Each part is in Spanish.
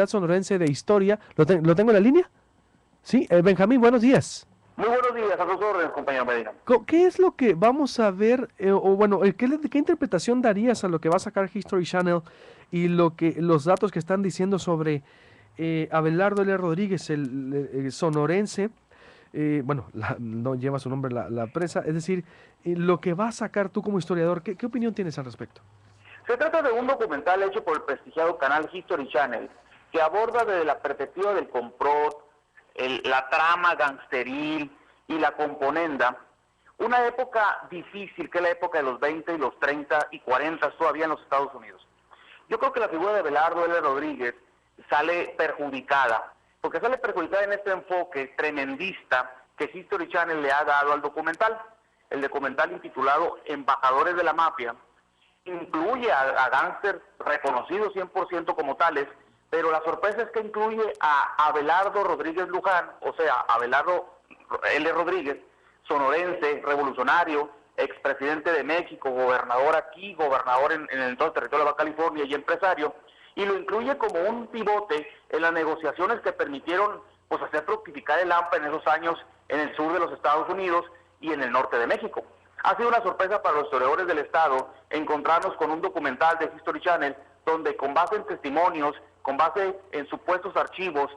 Sonorense de Historia. ¿Lo tengo en la línea? Sí, Benjamín, buenos días. Muy buenos días, a sus órdenes, compañero Medina. ¿Qué es lo que vamos a ver, qué interpretación darías a lo que va a sacar History Channel y los datos que están diciendo sobre Abelardo L. Rodríguez, el sonorense? No lleva su nombre la presa, es decir, lo que va a sacar tú como historiador, ¿qué opinión tienes al respecto? Se trata de un documental hecho por el prestigiado canal History Channel que aborda desde la perspectiva del complot, la trama gangsteril y la componenda, una época difícil que es la época de los 20 y los 30 y 40 todavía en los Estados Unidos. Yo creo que la figura de Abelardo L. Rodríguez sale perjudicada, porque sale perjudicada en este enfoque tremendista que History Channel le ha dado al documental. El documental intitulado Embajadores de la Mafia incluye a gángsters reconocidos 100% como tales, pero la sorpresa es que incluye a Abelardo Rodríguez Luján, o sea, Abelardo L. Rodríguez, sonorense, revolucionario, expresidente de México, gobernador aquí, gobernador en el entonces territorio de Baja California y empresario, y lo incluye como un pivote en las negociaciones que permitieron pues hacer fructificar el AMPA en esos años en el sur de los Estados Unidos y en el norte de México. Ha sido una sorpresa para los historiadores del Estado encontrarnos con un documental de History Channel donde con base en testimonios, con base en supuestos archivos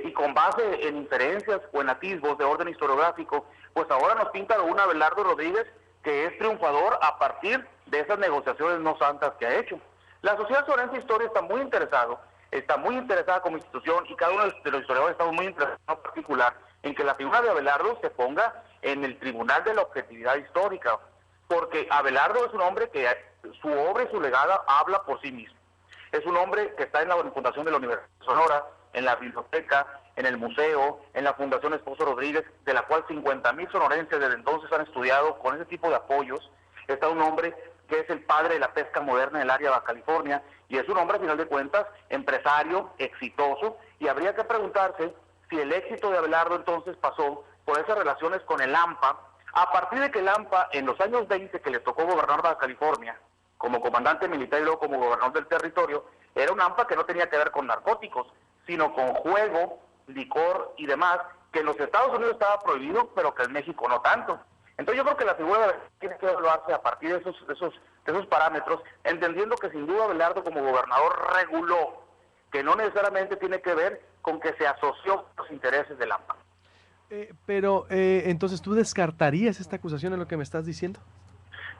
y con base en inferencias o en atisbos de orden historiográfico, pues ahora nos pinta un Abelardo Rodríguez que es triunfador a partir de esas negociaciones no santas que ha hecho. La Sociedad Sonorense de Historia está muy interesada como institución y cada uno de los historiadores estamos muy interesados en particular en que la figura de Abelardo se ponga en el tribunal de la objetividad histórica, porque Abelardo es un hombre que su obra y su legado habla por sí mismo. Es un hombre que está en la Fundación de la Universidad de Sonora, en la biblioteca, en el museo, en la Fundación Esposo Rodríguez, de la cual 50,000 sonorenses desde entonces han estudiado con ese tipo de apoyos. Está un hombre que es el padre de la pesca moderna en el área de Baja California, y es un hombre, a final de cuentas, empresario, exitoso, y habría que preguntarse si el éxito de Abelardo entonces pasó por esas relaciones con el AMPA, a partir de que el AMPA, en los años 20, que le tocó gobernar Baja California, como comandante militar y luego como gobernador del territorio, era un AMPA que no tenía que ver con narcóticos, sino con juego, licor y demás, que en los Estados Unidos estaba prohibido, pero que en México no tanto. Entonces yo creo que la figura de Abelardo tiene que evaluarse a partir de esos parámetros, entendiendo que sin duda Abelardo como gobernador reguló, que no necesariamente tiene que ver con que se asoció con los intereses del AMPA. Entonces, ¿tú descartarías esta acusación en lo que me estás diciendo?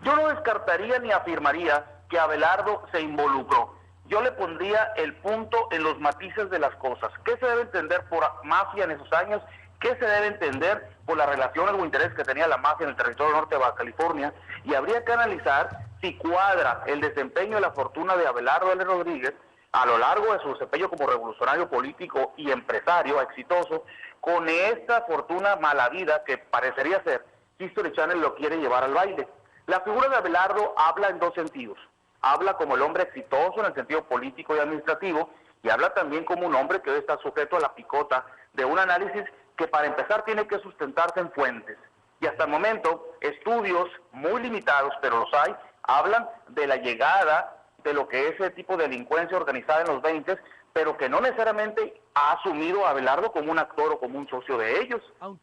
Yo no descartaría ni afirmaría que Abelardo se involucró. Yo le pondría el punto en los matices de las cosas. ¿Qué se debe entender por mafia en esos años? ¿Qué se debe entender por las relaciones o intereses que tenía la mafia en el territorio norte de Baja California? Y habría que analizar si cuadra el desempeño y la fortuna de Abelardo L. Rodríguez a lo largo de su desempeño como revolucionario político y empresario exitoso, con esta fortuna mala vida que parecería ser History Channel lo quiere llevar al baile. La figura de Abelardo habla en dos sentidos. Habla como el hombre exitoso en el sentido político y administrativo, y habla también como un hombre que hoy está sujeto a la picota de un análisis que para empezar tiene que sustentarse en fuentes. Y hasta el momento, estudios muy limitados, pero los hay, hablan de la llegada de lo que es ese tipo de delincuencia organizada en los 20, pero que no necesariamente ha asumido a Abelardo como un actor o como un socio de ellos.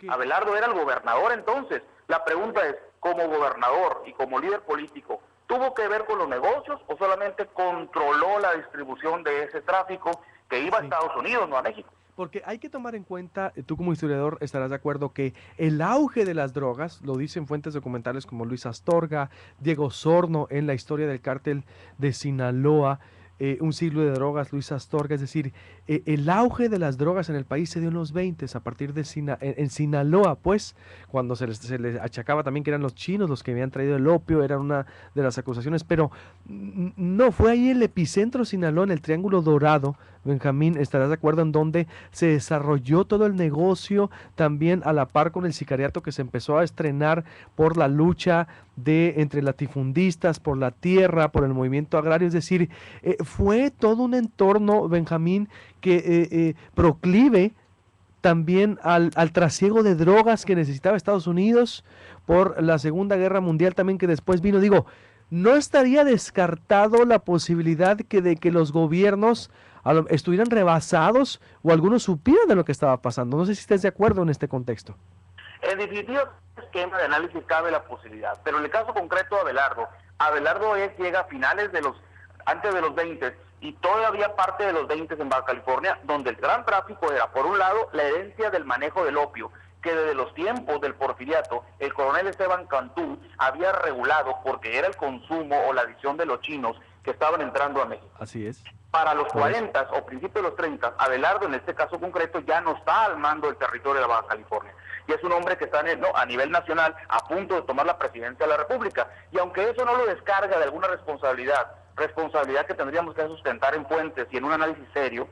Abelardo era el gobernador entonces. La pregunta es, como gobernador y como líder político, ¿tuvo que ver con los negocios o solamente controló la distribución de ese tráfico que iba a Estados Unidos, no a México? Porque hay que tomar en cuenta, tú como historiador estarás de acuerdo que el auge de las drogas, lo dicen fuentes documentales como Luis Astorga, Diego Sorno en la historia del cártel de Sinaloa, un siglo de drogas, Luis Astorga, es decir, el auge de las drogas en el país se dio en los 20 a partir de en Sinaloa, pues, cuando se les achacaba también que eran los chinos los que habían traído el opio, era una de las acusaciones, pero no, fue ahí el epicentro Sinaloa, en el Triángulo Dorado, Benjamín, estarás de acuerdo, en donde se desarrolló todo el negocio, también a la par con el sicariato que se empezó a estrenar por la lucha entre latifundistas, por la tierra, por el movimiento agrario, es decir, fue todo un entorno, Benjamín, que proclive también al trasiego de drogas que necesitaba Estados Unidos por la Segunda Guerra Mundial también que después vino. Digo, no estaría descartado la posibilidad de que los gobiernos estuvieran rebasados o algunos supieran de lo que estaba pasando. No sé si estés de acuerdo en este contexto. En definitiva, esquema de análisis cabe la posibilidad, pero en el caso concreto de Abelardo llega a finales de antes de los 20 y todavía parte de los 20 en Baja California, donde el gran tráfico era, por un lado, la herencia del manejo del opio, que desde los tiempos del porfiriato, el coronel Esteban Cantú había regulado porque era el consumo o la adición de los chinos que estaban entrando a México. Así es. Para los 40 o principios de los 30, Abelardo, en este caso concreto, ya no está al mando del territorio de la Baja California. Y es un hombre que está a nivel nacional a punto de tomar la presidencia de la República. Y aunque eso no lo descarga de alguna responsabilidad que tendríamos que sustentar en fuentes y en un análisis serio,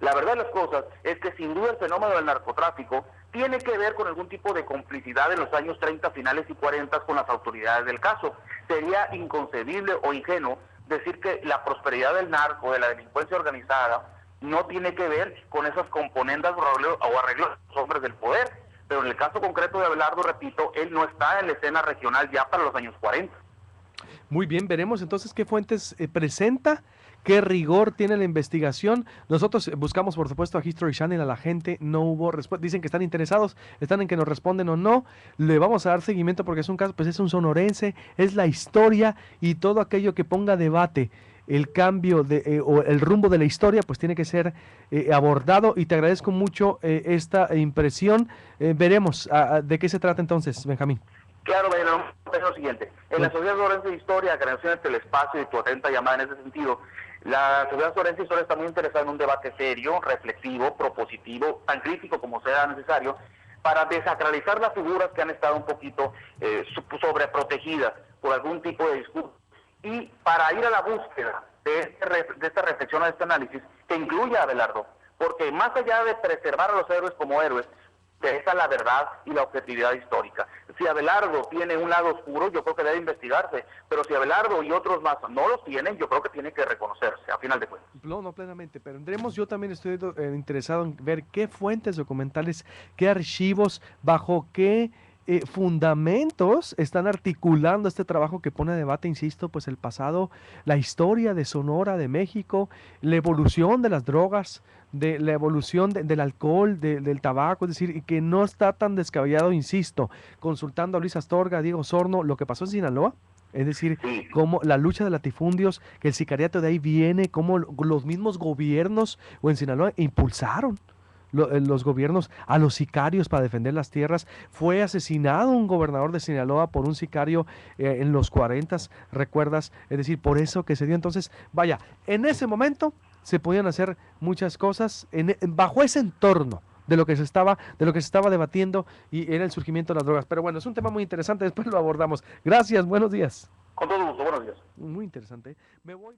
la verdad de las cosas es que sin duda el fenómeno del narcotráfico tiene que ver con algún tipo de complicidad en los años 30 finales y 40 con las autoridades del caso. Sería inconcebible o ingenuo decir que la prosperidad del narco, de la delincuencia organizada, no tiene que ver con esas componendas o arreglos de los hombres del poder. Pero en el caso concreto de Abelardo, repito, él no está en la escena regional ya para los años 40. Muy bien, veremos entonces qué fuentes presenta, qué rigor tiene la investigación. Nosotros buscamos, por supuesto, a History Channel, a la gente, no hubo respuesta. Dicen que están interesados, están en que nos responden o no. Le vamos a dar seguimiento porque es un caso, pues es un sonorense, es la historia y todo aquello que ponga debate el cambio o el rumbo de la historia, pues tiene que ser abordado y te agradezco mucho esta impresión. Veremos de qué se trata entonces, Benjamín. Claro, es lo siguiente. En la Sociedad Sonorense de Historia, Creación del Espacio y tu atenta llamada en ese sentido, la Sociedad Sonorense de Historia está muy interesada en un debate serio, reflexivo, propositivo, tan crítico como sea necesario, para desacralizar las figuras que han estado un poquito sobreprotegidas por algún tipo de discurso y para ir a la búsqueda de esta reflexión, de este análisis, que incluya a Abelardo, porque más allá de preservar a los héroes como héroes, esa la verdad y la objetividad histórica. Si Abelardo tiene un lado oscuro, yo creo que debe investigarse, pero si Abelardo y otros más no los tienen, yo creo que tiene que reconocerse, a final de cuentas. No plenamente, pero yo también estoy interesado en ver qué fuentes documentales, qué archivos, bajo qué fundamentos están articulando este trabajo que pone a debate, insisto, pues el pasado, la historia de Sonora, de México, la evolución de las drogas, de la evolución del alcohol, del tabaco, es decir, y que no está tan descabellado, insisto, consultando a Luis Astorga, a Diego Sorno, lo que pasó en Sinaloa. Es decir, cómo la lucha de latifundios, que el sicariato de ahí viene, cómo los mismos gobiernos o en Sinaloa impulsaron los gobiernos a los sicarios para defender las tierras. Fue asesinado un gobernador de Sinaloa por un sicario en los 40, ¿recuerdas? Es decir, por eso que se dio. Entonces, vaya, en ese momento se podían hacer muchas cosas bajo ese entorno de lo que se estaba debatiendo y era el surgimiento de las drogas. Pero bueno, es un tema muy interesante, después lo abordamos. Gracias, buenos días. Con todo gusto, buenos días. Muy interesante. Me voy.